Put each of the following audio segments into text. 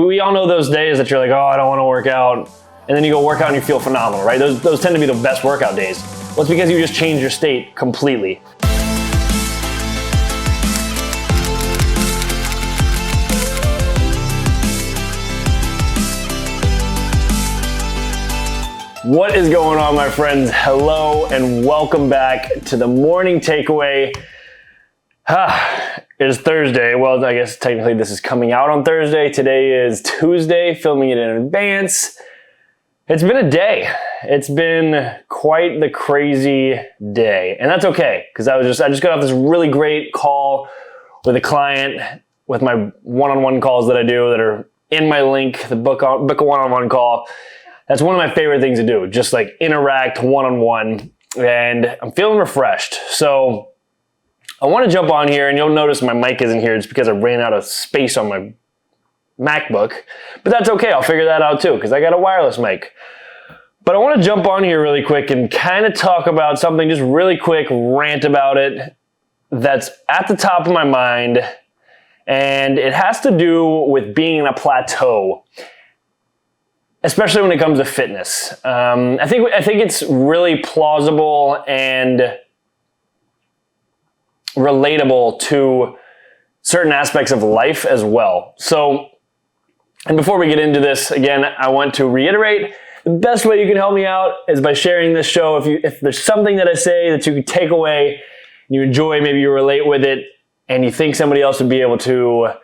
we all know those days that you're like, oh, I don't want to work out. And then you go work out and you feel phenomenal, right? Those tend to be the best workout days. Well, it's because you just changed your state completely. What is going on, my friends? Hello and welcome back to the morning takeaway. It is Thursday. Well, I guess technically this is coming out on Thursday. Today is Tuesday, filming it in advance. It's been a day. It's been quite the crazy day, and that's okay because I just got off this really great call with a client with my one-on-one calls that I do that are in my link, the book a one-on-one call. That's one of my favorite things to do, just like interact one-on-one, and I'm feeling refreshed. So I want to jump on here, and you'll notice my mic isn't here. It's because I ran out of space on my MacBook, but that's okay. I'll figure that out too because I got a wireless mic. But I want to jump on here really quick and kind of talk about something, just really quick, rant about it that's at the top of my mind, and it has to do with being in a plateau. Especially when it comes to fitness. I think it's really plausible and relatable to certain aspects of life as well. So, and before we get into this, again, I want to reiterate, the best way you can help me out is by sharing this show. If there's something that I say that you can take away, you enjoy, maybe you relate with it, and you think somebody else would be able to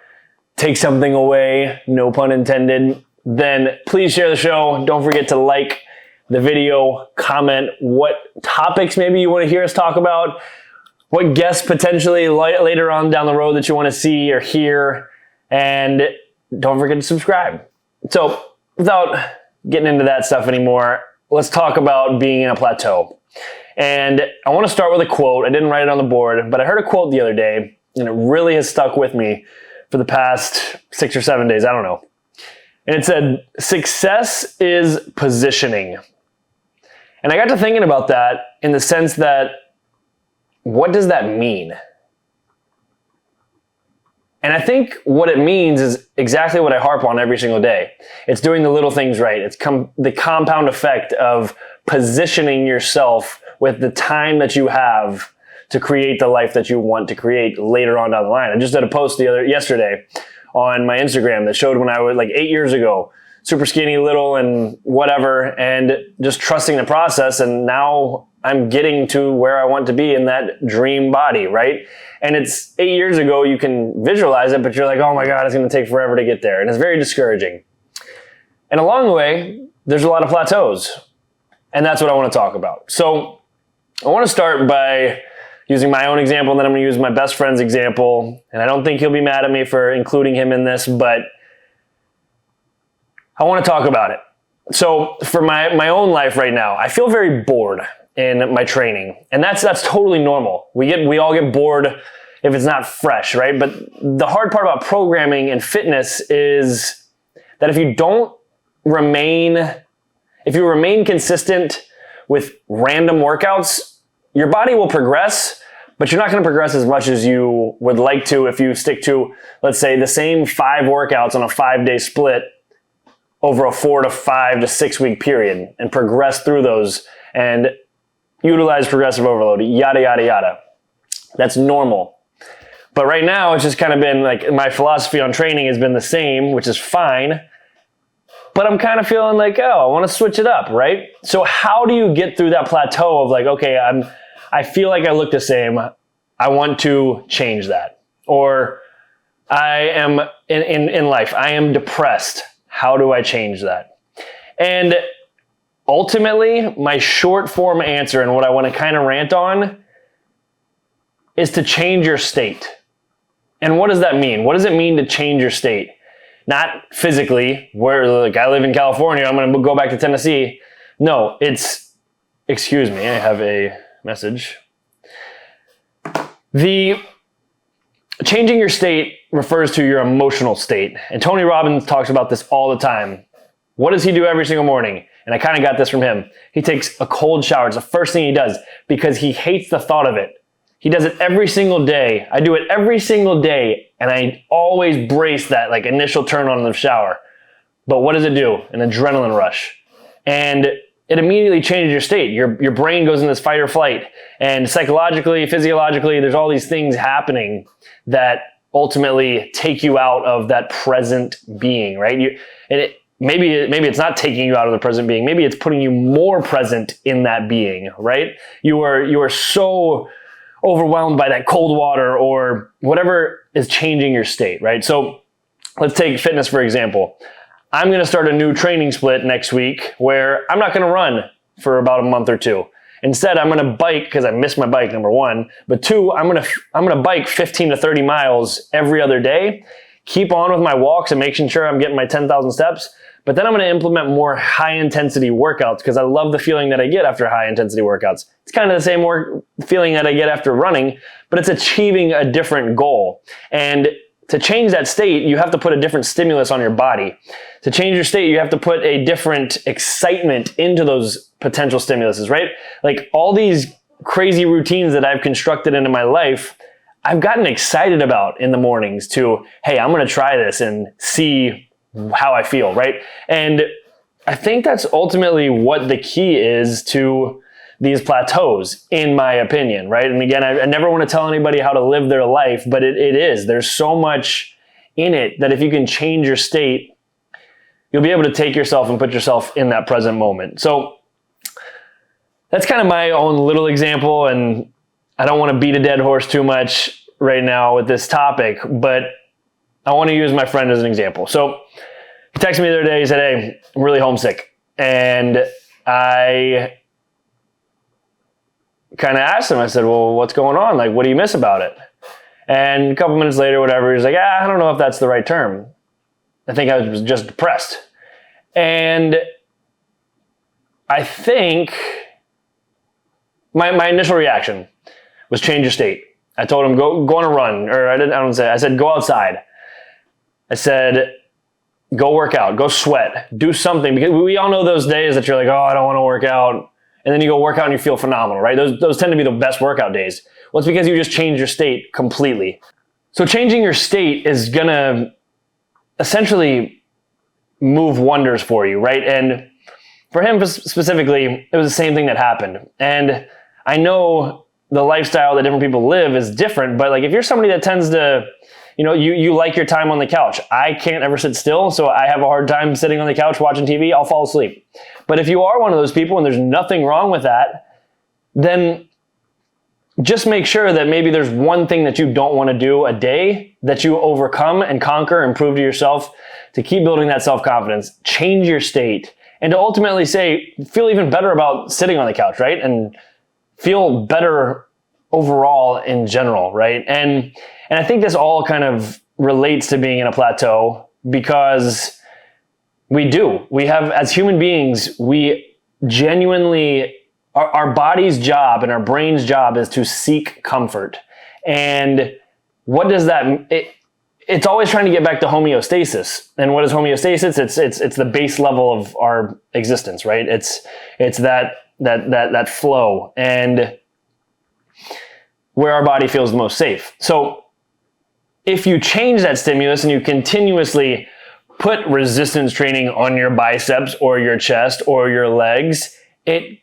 take something away, no pun intended, then please share the show. Don't forget to like the video, comment what topics maybe you want to hear us talk about, what guests potentially later on down the road that you want to see or hear, and don't forget to subscribe. So without getting into that stuff anymore, let's talk about being in a plateau. And I want to start with a quote. I didn't write it on the board, but I heard a quote the other day, and it really has stuck with me for the past 6 or 7 days. I don't know. And it said, success is positioning. And I got to thinking about that in the sense that, what does that mean? And I think what it means is exactly what I harp on every single day. It's doing the little things right. It's the compound effect of positioning yourself with the time that you have to create the life that you want to create later on down the line. I just did a post yesterday on my Instagram that showed when I was like 8 years ago, super skinny, little, and whatever, and just trusting the process. And now I'm getting to where I want to be in that dream body, right? And it's 8 years ago, you can visualize it, but you're like, oh my God, it's going to take forever to get there. And it's very discouraging. And along the way, there's a lot of plateaus. And that's what I want to talk about. So I want to start by using my own example, and then I'm going to use my best friend's example. And I don't think he'll be mad at me for including him in this, but I want to talk about it. So for my own life right now, I feel very bored in my training. And that's totally normal. We all get bored if it's not fresh, right? But the hard part about programming and fitness is that if you remain consistent with random workouts, your body will progress, but you're not going to progress as much as you would like to if you stick to, let's say, the same 5 workouts on a 5-day split over a 4 to 5 to 6 week period and progress through those and utilize progressive overload, yada, yada, yada. That's normal. But right now, it's just kind of been like my philosophy on training has been the same, which is fine. But I'm kind of feeling like, oh, I want to switch it up, right? So how do you get through that plateau of like, okay, I feel like I look the same. I want to change that. Or I am in life, I am depressed. How do I change that? And ultimately, my short form answer and what I want to kind of rant on is to change your state. And what does that mean? What does it mean to change your state? Not physically, where like I live in California, I'm going to go back to Tennessee. No, excuse me, I have a message. The changing your state refers to your emotional state. And Tony Robbins talks about this all the time. What does he do every single morning? And I kind of got this from him. He takes a cold shower. It's the first thing he does because he hates the thought of it. He does it every single day. I do it every single day, and I always brace that like initial turn on in the shower. But what does it do? An adrenaline rush. And it immediately changes your state. Your brain goes in this fight or flight. And psychologically, physiologically, there's all these things happening that ultimately take you out of that present being, right? Maybe it's not taking you out of the present being. Maybe it's putting you more present in that being, right? You are so overwhelmed by that cold water or whatever is changing your state, right? So let's take fitness, for example. I'm going to start a new training split next week where I'm not going to run for about a month or two. Instead, I'm going to bike because I miss my bike, number one. But two, I'm going to bike 15 to 30 miles every other day, keep on with my walks and making sure I'm getting my 10,000 steps. But then I'm going to implement more high-intensity workouts because I love the feeling that I get after high-intensity workouts. It's kind of the same feeling that I get after running, but it's achieving a different goal. And to change that state, you have to put a different stimulus on your body. To change your state, you have to put a different excitement into those potential stimuluses, right? Like all these crazy routines that I've constructed into my life, I've gotten excited about in the mornings to, hey, I'm going to try this and see how I feel, right? And I think that's ultimately what the key is to these plateaus, in my opinion, right? And again, I never want to tell anybody how to live their life, but it is. There's so much in it that if you can change your state, you'll be able to take yourself and put yourself in that present moment. So that's kind of my own little example, and I don't want to beat a dead horse too much right now with this topic, but I want to use my friend as an example. So he texted me the other day, he said, hey, I'm really homesick. And I kind of asked him, I said, well, what's going on? Like, what do you miss about it? And a couple minutes later, whatever, he's like, I don't know if that's the right term. I think I was just depressed. And I think my initial reaction was change your state. I told him, go on a run, or I said, go outside. I said, go work out, go sweat, do something. Because we all know those days that you're like, oh, I don't want to work out. And then you go work out and you feel phenomenal, right? Those tend to be the best workout days. Well, it's because you just changed your state completely. So changing your state is going to essentially move wonders for you, right? And for him specifically, it was the same thing that happened. And I know the lifestyle that different people live is different, but like if you're somebody that tends to, you like your time on the couch. I can't ever sit still, so I have a hard time sitting on the couch watching TV. I'll fall asleep. But if you are one of those people and there's nothing wrong with that, then just make sure that maybe there's one thing that you don't want to do a day that you overcome and conquer and prove to yourself to keep building that self-confidence, change your state, and to ultimately feel even better about sitting on the couch, right? And feel better overall in general, right? And I think this all kind of relates to being in a plateau because we have, as human beings, we genuinely, our body's job and our brain's job is to seek comfort. And what does that, it's always trying to get back to homeostasis. And what is homeostasis? It's the base level of our existence, right? It's that flow and where our body feels the most safe. So if you change that stimulus and you continuously put resistance training on your biceps or your chest or your legs, it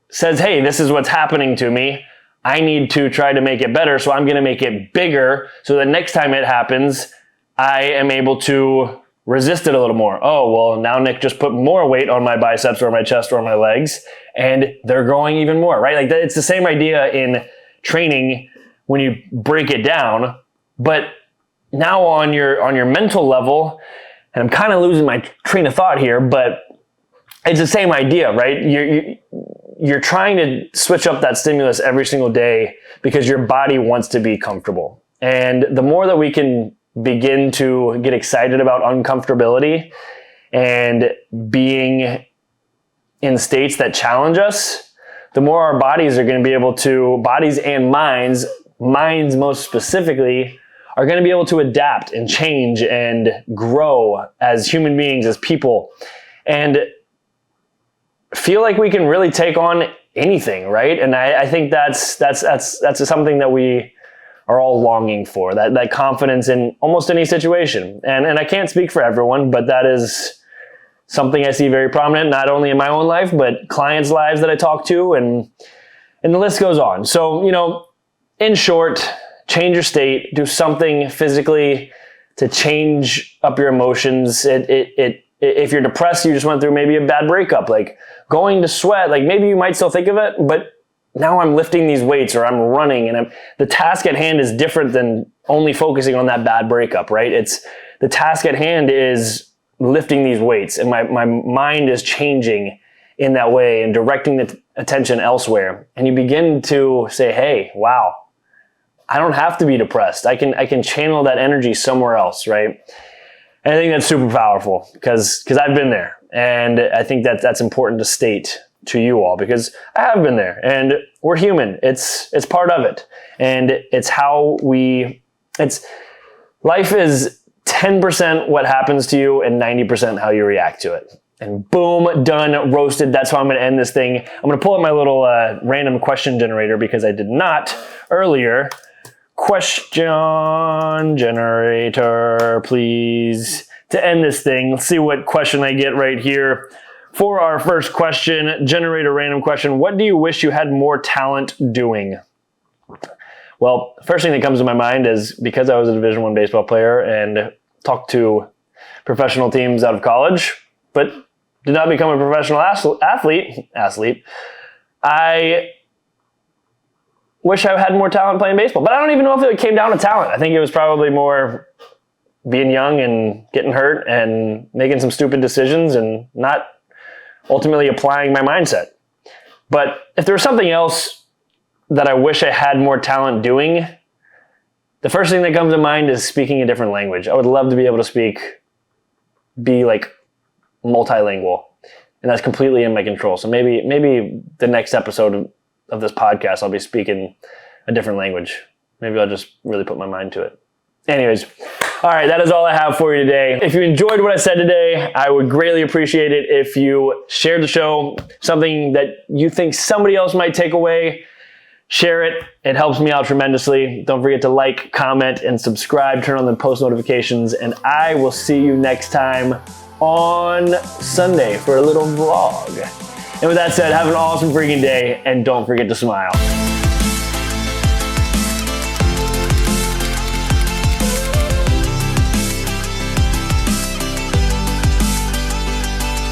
says, hey, this is what's happening to me. I need to try to make it better, so I'm going to make it bigger so that next time it happens, I am able to resist it a little more. Oh, well, now Nick just put more weight on my biceps or my chest or my legs, and they're growing even more, right? Like it's the same idea in training when you break it down, but now on your mental level, and I'm kind of losing my train of thought here, but it's the same idea, right? You're trying to switch up that stimulus every single day because your body wants to be comfortable. And the more that we can begin to get excited about uncomfortability and being in states that challenge us, the more our bodies are going to be able to, bodies and minds most specifically, are going to be able to adapt and change and grow as human beings, as people, and feel like we can really take on anything, right? And I think that's something that we are all longing for, that confidence in almost any situation. And I can't speak for everyone, but that is something I see very prominent, not only in my own life, but clients' lives that I talk to, and the list goes on. So, in short, change your state, do something physically to change up your emotions. If you're depressed, you just went through maybe a bad breakup, like going to sweat, like maybe you might still think of it, but now I'm lifting these weights or I'm running, and the task at hand is different than only focusing on that bad breakup, right? The task at hand is lifting these weights, and my mind is changing in that way and directing the attention elsewhere. And you begin to say, hey, wow, I don't have to be depressed. I can channel that energy somewhere else, right? And I think that's super powerful because I've been there. And I think that's important to state to you all, because I have been there, and we're human. It's part of it. And it's life is 10% what happens to you and 90% how you react to it. And boom, done, roasted. That's how I'm going to end this thing. I'm going to pull up my little random question generator, because I did not earlier. Question generator, please, to end this thing. Let's see what question I get right here. For our first question, generate a random question. What do you wish you had more talent doing? Well, first thing that comes to my mind is, because I was a Division I baseball player and talked to professional teams out of college, but did not become a professional athlete, I wish I had more talent playing baseball. But I don't even know if it came down to talent. I think it was probably more being young and getting hurt and making some stupid decisions and not ultimately applying my mindset. But if there was something else that I wish I had more talent doing, the first thing that comes to mind is speaking a different language. I would love to be able to be like multilingual, and that's completely in my control. So maybe the next episode of this podcast, I'll be speaking a different language. Maybe I'll just really put my mind to it. Anyways, all right, that is all I have for you today. If you enjoyed what I said today, I would greatly appreciate it if you shared the show, something that you think somebody else might take away. Share it. It helps me out tremendously. Don't forget to like, comment, and subscribe. Turn on the post notifications, and I will see you next time on Sunday for a little vlog. And with that said, have an awesome freaking day, and don't forget to smile.